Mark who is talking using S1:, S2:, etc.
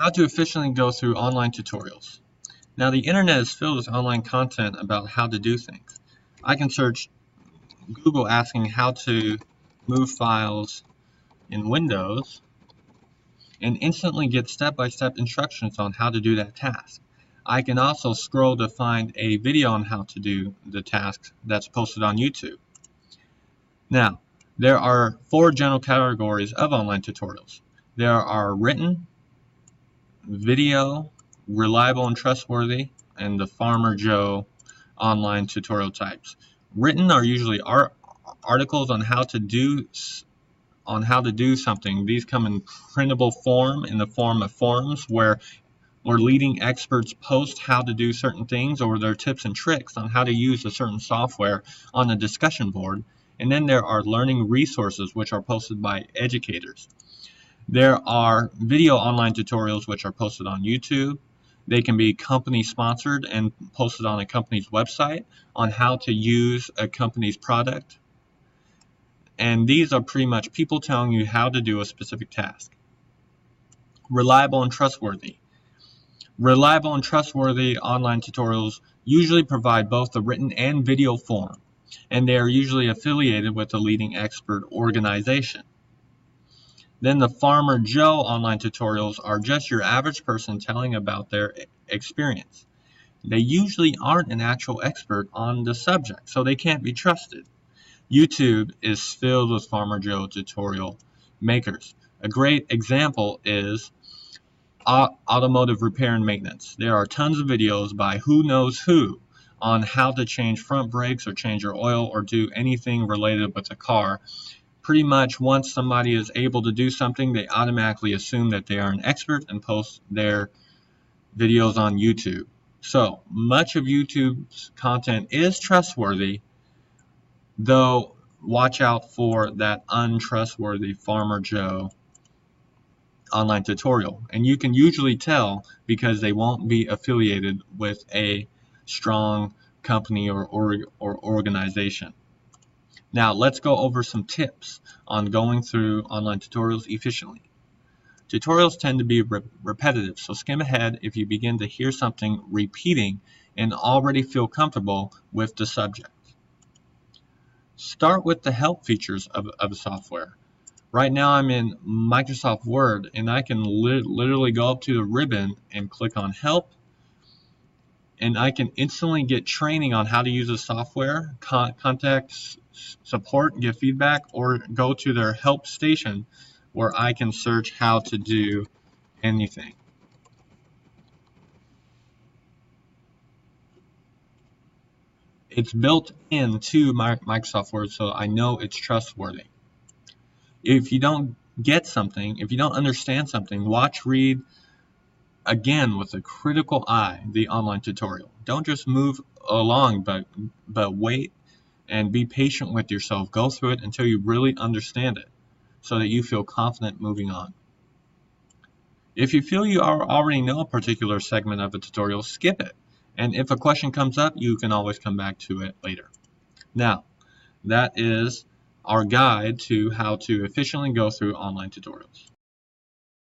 S1: How to efficiently go through online tutorials. Now, the internet is filled with online content about how to do things. I can search Google asking how to move files in Windows and instantly get step-by-step instructions on how to do that task. I can also scroll to find a video on how to do the task that's posted on YouTube. Now, there are 4 general categories of online tutorials. There are written, video, reliable and trustworthy, and the Farmer Joe online tutorial types. Written are usually articles on how to do something. These come in printable form in the form of forums where leading experts post how to do certain things or their tips and tricks on how to use a certain software on the discussion board. And then there are learning resources which are posted by educators. There are video online tutorials which are posted on YouTube. They can be company sponsored and posted on a company's website on how to use a company's product. And these are pretty much people telling you how to do a specific task. Reliable and trustworthy. Reliable and trustworthy online tutorials usually provide both the written and video form, and they are usually affiliated with a leading expert organization. Then the Farmer Joe online tutorials are just your average person telling about their experience. They usually aren't an actual expert on the subject, so they can't be trusted. YouTube is filled with Farmer Joe tutorial makers. A great example is automotive repair and maintenance. There are tons of videos by who knows who on how to change front brakes or change your oil or do anything related with a car. Pretty much once somebody is able to do something, they automatically assume that they are an expert and post their videos on YouTube. So much of YouTube's content is trustworthy, though watch out for that untrustworthy Farmer Joe online tutorial. And you can usually tell because they won't be affiliated with a strong company or organization. Now let's go over some tips on going through online tutorials efficiently. Tutorials tend to be repetitive, so skim ahead if you begin to hear something repeating and already feel comfortable with the subject. Start with the help features of a software. Right now I'm in Microsoft Word and I can literally go up to the ribbon and click on help, and I can instantly get training on how to use the software, contact support, give feedback, or go to their help station where I can search how to do anything. It's built into Microsoft Word, so I know it's trustworthy. If you don't get something, if you don't understand something, watch, read again with a critical eye the online tutorial. Don't just move along, but wait and be patient with yourself. Go through it until you really understand it so that you feel confident moving on. If you feel you already know a particular segment of a tutorial, skip it. And if a question comes up, you can always come back to it later. Now, that is our guide to how to efficiently go through online tutorials.